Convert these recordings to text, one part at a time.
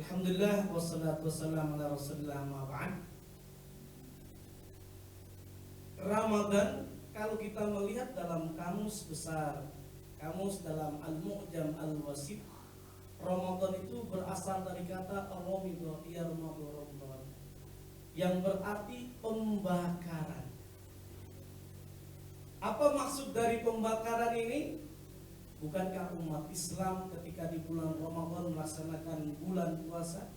Alhamdulillah wassalatu wassalamu ala Rasulillah ma ba'd. Ramadan kalau kita melihat dalam kamus besar, kamus dalam Al-Mu'jam Al-Wasit, Ramadan itu berasal dari kata Ramadan, Ramadan, yang berarti pembakaran. Apa maksud dari pembakaran ini? Bukankah umat Islam ketika di bulan Ramadan melaksanakan bulan puasa,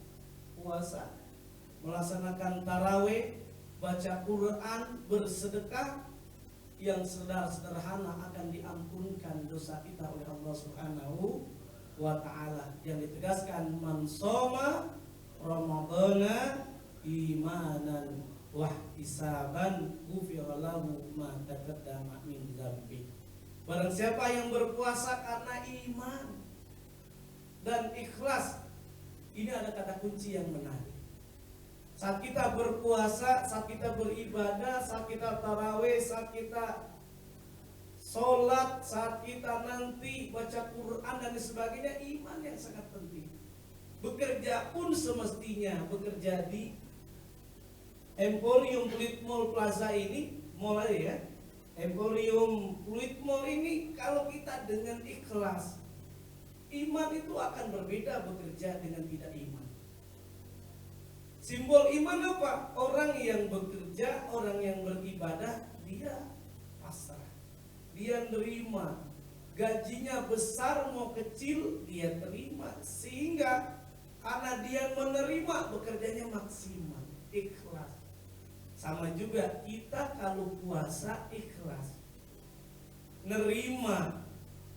melaksanakan tarawih, baca Quran, bersedekah, yang sederhana akan diampunkan dosa kita oleh Allah Subhanahu wa ta'ala, yang ditegaskan man shoma ramadhana imanan wa ihtisaban ghufira lahu ma taqaddama min dzambi. Barang siapa yang berpuasa karena iman dan ikhlas, ini ada kata kunci yang menarik. Saat kita berpuasa, saat kita beribadah, saat kita tarawih, saat kita sholat, saat kita nanti baca Quran dan sebagainya, iman yang sangat penting. Bekerja pun semestinya bekerja di Emporium Fluid Mall Plaza ini, mulai ya, Emporium Fluid Mall ini, kalau kita dengan ikhlas, iman itu akan berbeda bekerja dengan tidak iman. Simbol iman apa? Orang yang bekerja, orang yang beribadah, dia pasrah, dia nerima. Gajinya besar mau kecil, dia terima. Sehingga karena dia menerima, bekerjanya maksimal, ikhlas. Sama juga kita kalau puasa ikhlas, nerima,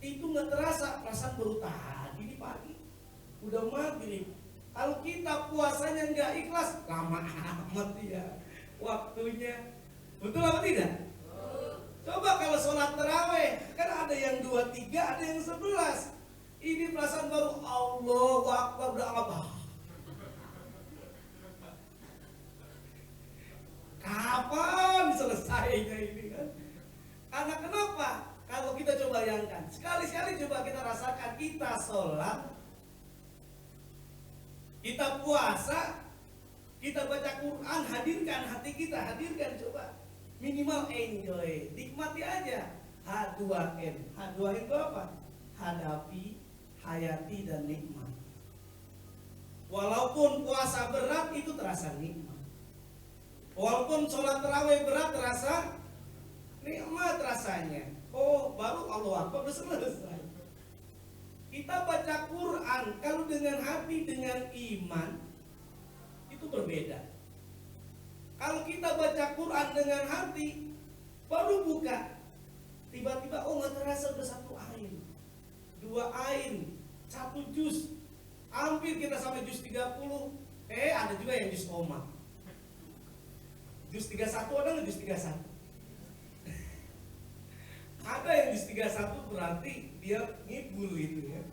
itu nggak terasa, perasaan baru tadi di pagi, udah maghrib. Kalau kita puasanya nggak ikhlas, lama amat ya waktunya, betul apa tidak? Coba kalau sholat tarawih, kan ada yang 2-3, ada yang 11. Ini perasaan baru Allahu Akbar, udah apa? Kapan selesainya ini kan? Karena kenapa? Kalau kita coba bayangkan, sekali-sekali coba kita rasakan, kita sholat, kita puasa, kita baca Quran, hadirkan hati kita, hadirkan coba. Minimal enjoy, nikmati aja. H2M. H2M itu apa? Hadapi, hayati, dan nikmat. Walaupun puasa berat itu terasa nikmat. Walaupun sholat tarawih berat terasa nikmat rasanya. Oh, baru Allah Akbar udah selesai. Kita baca Quran kalau dengan hati, dengan iman, itu berbeda. Kalau kita baca Quran dengan hati, baru buka, tiba-tiba oh nggak terasa udah 1 ain, 2 ain, 1 juz, hampir kita sampai juz 30. Ada juga yang juz koma. Juz 31 ada nggak juz 31? Ada yang juz 31 berarti dia ngibul itu ya,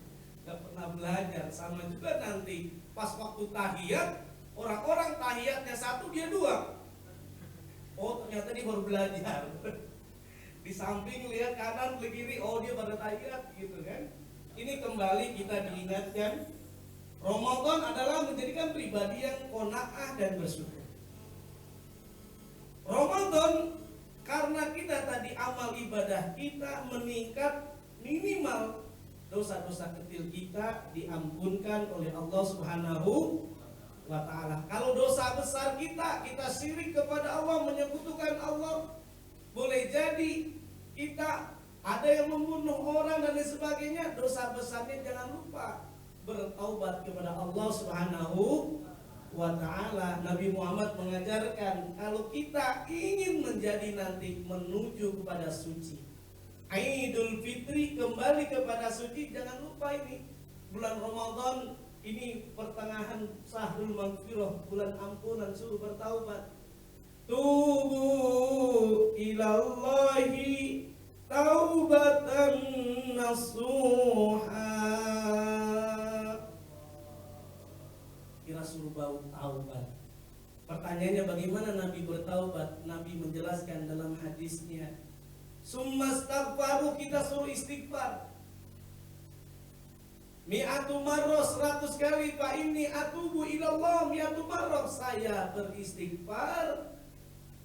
nggak pernah belajar. Sama juga nanti pas waktu tahiyat, orang-orang tahiyatnya 1 dia 2. Oh ternyata dia baru belajar. Di samping lihat kanan ke kiri, oh dia pada tahiyat gitu kan. Ini kembali kita diingatkan, Ramadan adalah menjadikan pribadi yang qanaah dan bersyukur. Ramadan karena kita tadi amal ibadah kita meningkat, minimal dosa-dosa kecil kita diampunkan oleh Allah Subhanahu wa ta'ala. Kalau dosa besar kita syirik kepada Allah, menyekutukan Allah, boleh jadi kita ada yang membunuh orang dan lain sebagainya, dosa besarnya jangan lupa bertaubat kepada Allah Subhanahu wa ta'ala. Nabi Muhammad mengajarkan kalau kita ingin menjadi nanti menuju kepada suci, Idul Fitri, kembali kepada suci, jangan lupa ini bulan Ramadan, ini pertengahan Syahrul Maghfirah, bulan ampunan, suruh bertaubat. Tubu ilallahi taubatan nasuha. Kira suruh bau taubat. Pertanyaannya bagaimana Nabi bertaubat? Nabi menjelaskan dalam hadisnya, summa astaghfaru, kita suruh istighfar. Mi'atu marrah 100 kali. Fa inni atubu ilallah mi'atu marrah. Saya beristighfar.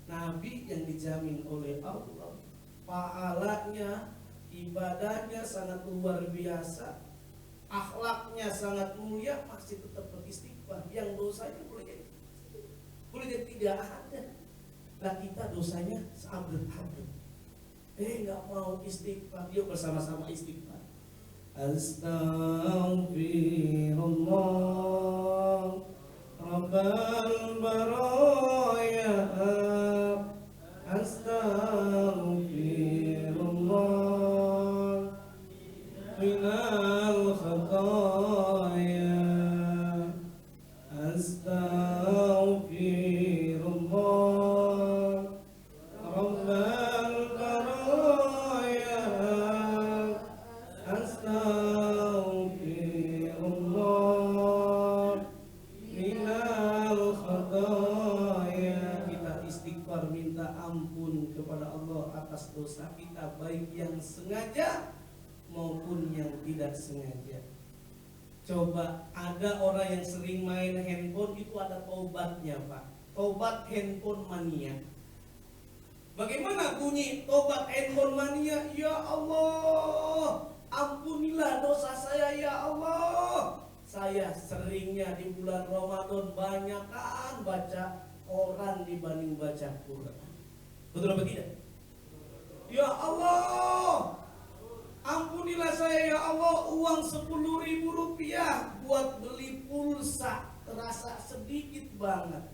Nabi yang dijamin oleh Allah, pahalanya, ibadahnya sangat luar biasa, akhlaknya sangat mulia, masih tetap beristighfar. Yang dosanya boleh jadi tidak ada. Nah kita dosanya seabad-abad. Nggak mau istighfar. Yuk bersama-sama istighfar. Astaghfirullah Rabbal baraya. Astaghfirullah minal khataya. Astaghfirullah Rabbal baraya. Astaghfirullah minal khataya. Kita istighfar, minta ampun kepada Allah atas dosa kita, baik yang sengaja maupun yang tidak sengaja. Coba ada orang yang sering main handphone, itu ada taubatnya Pak. Taubat handphone mania. Bagaimana bunyi tobat handphone mania? Ya Allah, ampunilah dosa saya ya Allah. Saya seringnya di bulan Ramadan banyakan baca Quran dibanding baca Quran. Betul apa tidak? Ya Allah, ampunilah saya ya Allah. Uang 10.000 rupiah buat beli pulsa terasa sedikit banget.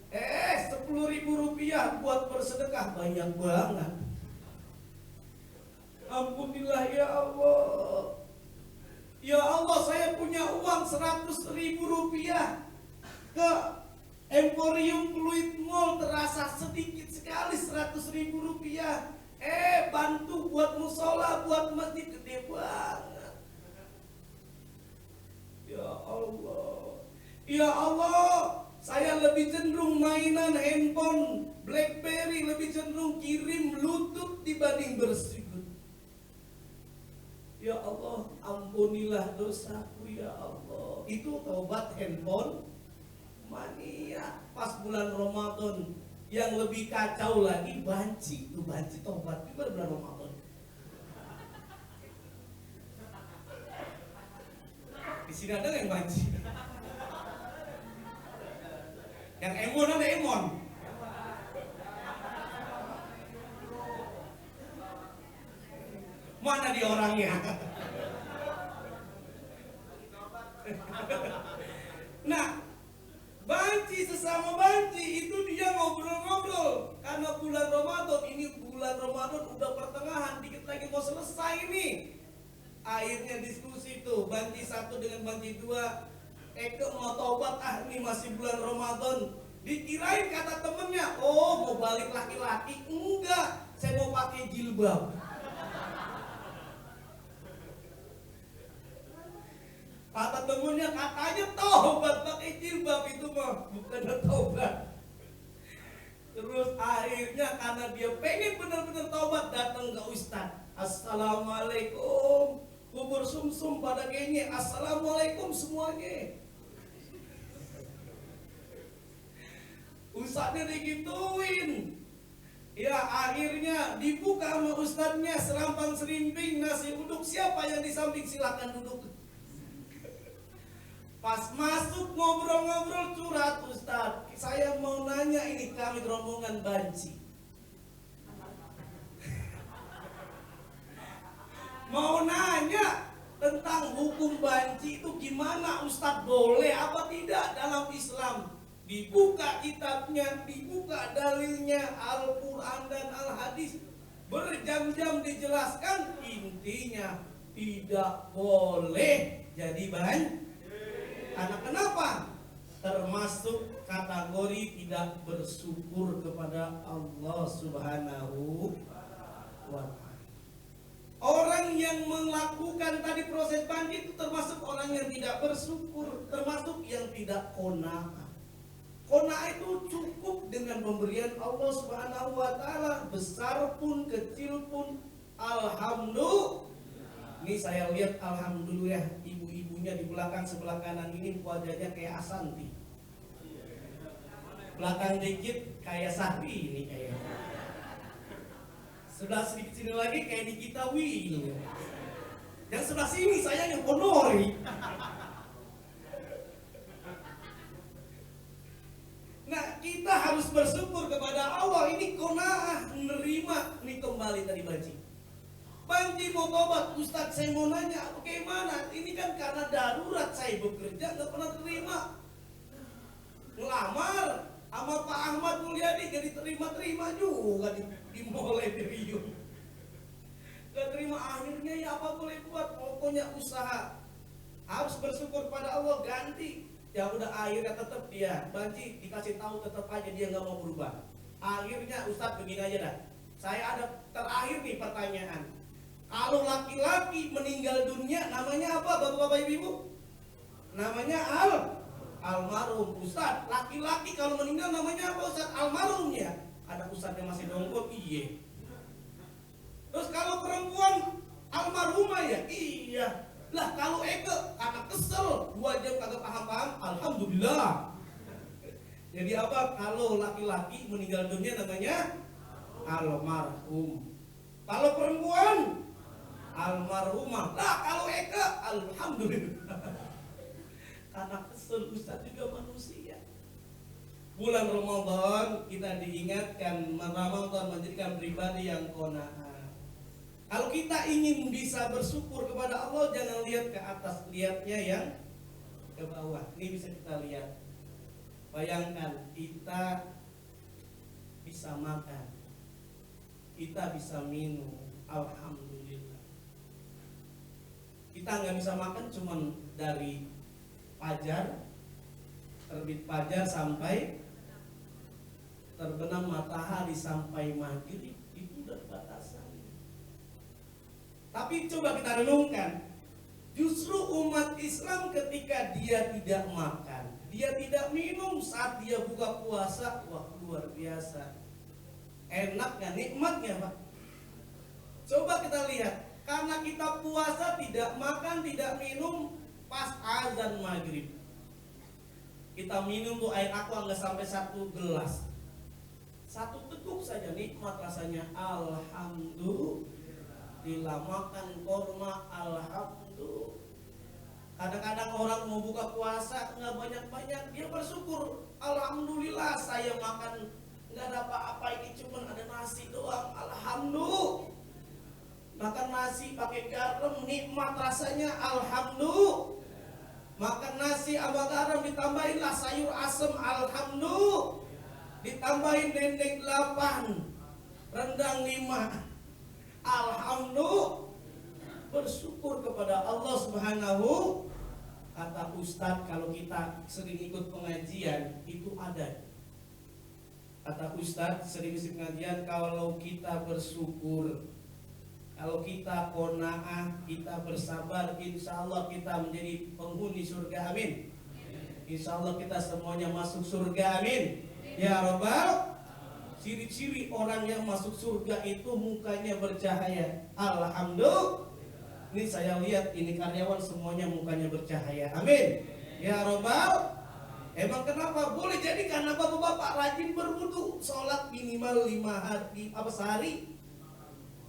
10.000 rupiah buat bersedekah banyak banget. Ampunilah ya Allah. Ya Allah, saya punya uang 100.000 rupiah ke Emporium Fluid Mall terasa sedikit sekali 100.000 rupiah. Bantu buat musola, buat masjid gede banget. Ya Allah, ya Allah, saya lebih cenderung mainan handphone BlackBerry, lebih cenderung kirim Bluetooth dibanding bersujud. Ya Allah, ampunilah dosaku ya Allah. Itu taubat handphone mania. Pas bulan Ramadan yang lebih kacau lagi banci. Itu banci taubat di bulan Ramadan. Di sini ada yang banci. Yang emon ada emon. Mana dia orangnya? Nah, banci sesama banci itu dia ngobrol-ngobrol. Karena bulan Ramadan, ini bulan Ramadan udah pertengahan, dikit lagi mau selesai nih. Akhirnya diskusi tuh, banci satu dengan banci dua. Eke mau tobat, ini masih bulan Ramadan. Dikirain kata temennya, oh mau balik laki-laki. Enggak, saya mau pakai jilbab. Kata temennya, katanya tobat pakai jilbab, itu mah bukan tobat. Terus akhirnya karena dia pengen benar-benar tobat, datang ke Ustadz. Assalamualaikum. Kubur sumsum pada kayaknya assalamualaikum semuanya. Ustadznya digituin. Ya akhirnya dibuka sama ustadznya serampang serimping nasi uduk. Siapa yang di samping silakan duduk. Pas masuk ngobrol-ngobrol curhat, Ustadz, saya mau nanya, ini kami rombongan banci. Mau nanya tentang hukum banci itu gimana Ustadz, boleh apa tidak dalam Islam? Dibuka kitabnya, dibuka dalilnya, Al-Quran dan Al-Hadis, berjam-jam dijelaskan, intinya tidak boleh jadi banci. Karena kenapa? Termasuk kategori tidak bersyukur kepada Allah Subhanahu wa ta'ala. Orang yang melakukan tadi proses banci itu termasuk orang yang tidak bersyukur, termasuk yang tidak qanaah. Qanaah itu cukup dengan pemberian Allah Subhanahu wa ta'ala, besar pun kecil pun alhamdulillah. Ini saya lihat alhamdulillah ibu-ibunya di belakang sebelah kanan ini wajahnya kayak Asanti. Belakang dikit kayak Sahri ini kayaknya. Sebelah sedikit sini lagi kayak Nikita Willy. Yang sebelah sini saya yang Ponori. Nah, kita harus bersyukur kepada Allah. Ini qanaah, menerima. Ini kembali tadi Banci. Banci mau tobat, Ustadz saya mau nanya, bagaimana? Ini kan karena darurat saya bekerja, nggak pernah terima. Ngelamar sama Pak Ahmad Mulyadi, gak diterima-terima juga dimulai dari Riau. Gak terima, akhirnya ya apa boleh buat, pokoknya usaha. Harus bersyukur pada Allah, ganti. Ya udah akhirnya tetap dia, Banci dikasih tahu tetap aja dia nggak mau berubah. Akhirnya Ustadz begini aja dah. Saya ada terakhir nih pertanyaan. Kalau laki-laki meninggal dunia namanya apa bapak-bapak ibu-ibu? Namanya almarhum. Ustadz, laki-laki kalau meninggal namanya apa Ustadz? Almarhum ya. Ada Ustadz yang masih dongkol, iya. Terus kalau perempuan almarhumah ya, iya. Lah kalau Eke karena kesel 2 jam kagak paham-paham, alhamdulillah. Jadi apa? Kalau laki-laki meninggal dunia namanya almarhum. Kalau perempuan almarhumah. Lah kalau Eke alhamdulillah. Karena kesel, Ustaz juga manusia. Bulan Ramadan kita diingatkan, Ramadan menjadikan pribadi yang qanaah. Kalau kita ingin bisa bersyukur kepada Allah, jangan lihat ke atas, lihatnya yang ke bawah. Ini bisa kita lihat. Bayangkan kita bisa makan, kita bisa minum, alhamdulillah. Kita nggak bisa makan cuman dari fajar, terbit fajar sampai terbenam matahari sampai maghrib, itu udah batasan. Tapi coba kita renungkan, justru umat Islam ketika dia tidak makan, dia tidak minum saat dia buka puasa, wah luar biasa. Enaknya, nikmatnya Pak. Coba kita lihat, karena kita puasa tidak makan, tidak minum, pas azan maghrib kita minum tuh air aqua nggak sampai 1 gelas, 1 teguk saja nikmat rasanya, alhamdulillah. Makan korma, alhamdulillah. Kadang-kadang orang mau buka puasa nggak banyak-banyak, dia bersyukur, alhamdulillah saya makan nggak ada apa-apa, ini cuma ada nasi doang, alhamdulillah. Makan nasi pakai garam, nikmat rasanya, alhamdulillah. Makan nasi sama garam ditambahin lah sayur asem, alhamdulillah. Ditambahin dendeng 8, rendang 5, alhamdulillah. Bersyukur kepada Allah Subhanahu. Kata Ustadz, kalau kita sering ikut pengajian itu ada. Kata Ustadz sering ikut pengajian, kalau kita bersyukur, kalau kita qanaah, kita bersabar, insya Allah kita menjadi penghuni surga, amin. Insya Allah kita semuanya masuk surga, amin. Ya Rabbal. Ciri-ciri orang yang masuk surga itu mukanya bercahaya, alhamdulillah. Ini saya lihat, ini karyawan semuanya mukanya bercahaya, amin. Ya Rabbal. Emang kenapa? Boleh jadi karena bapak-bapak rajin berwudu, sholat minimal 5 hari, sehari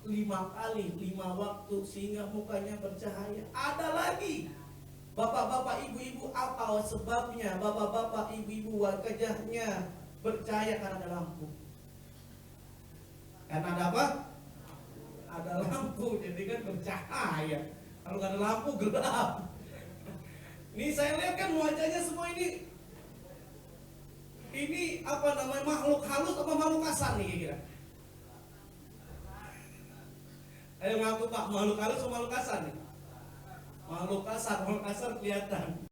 5 kali, 5 waktu, sehingga mukanya bercahaya. Ada lagi bapak-bapak ibu-ibu, apa sebabnya bapak-bapak ibu-ibu wajahnya bercahaya? Karena ada lampu. Karena ada apa? Ada lampu, jadi kan bercahaya. Kalau nggak ada lampu gelap. Ini saya lihat kan wajahnya semua ini apa namanya, makhluk halus apa makhluk kasar nih kira-kira? Ayo ngaku Pak, makhluk halus atau makhluk kasar nih? Makhluk kasar kelihatan.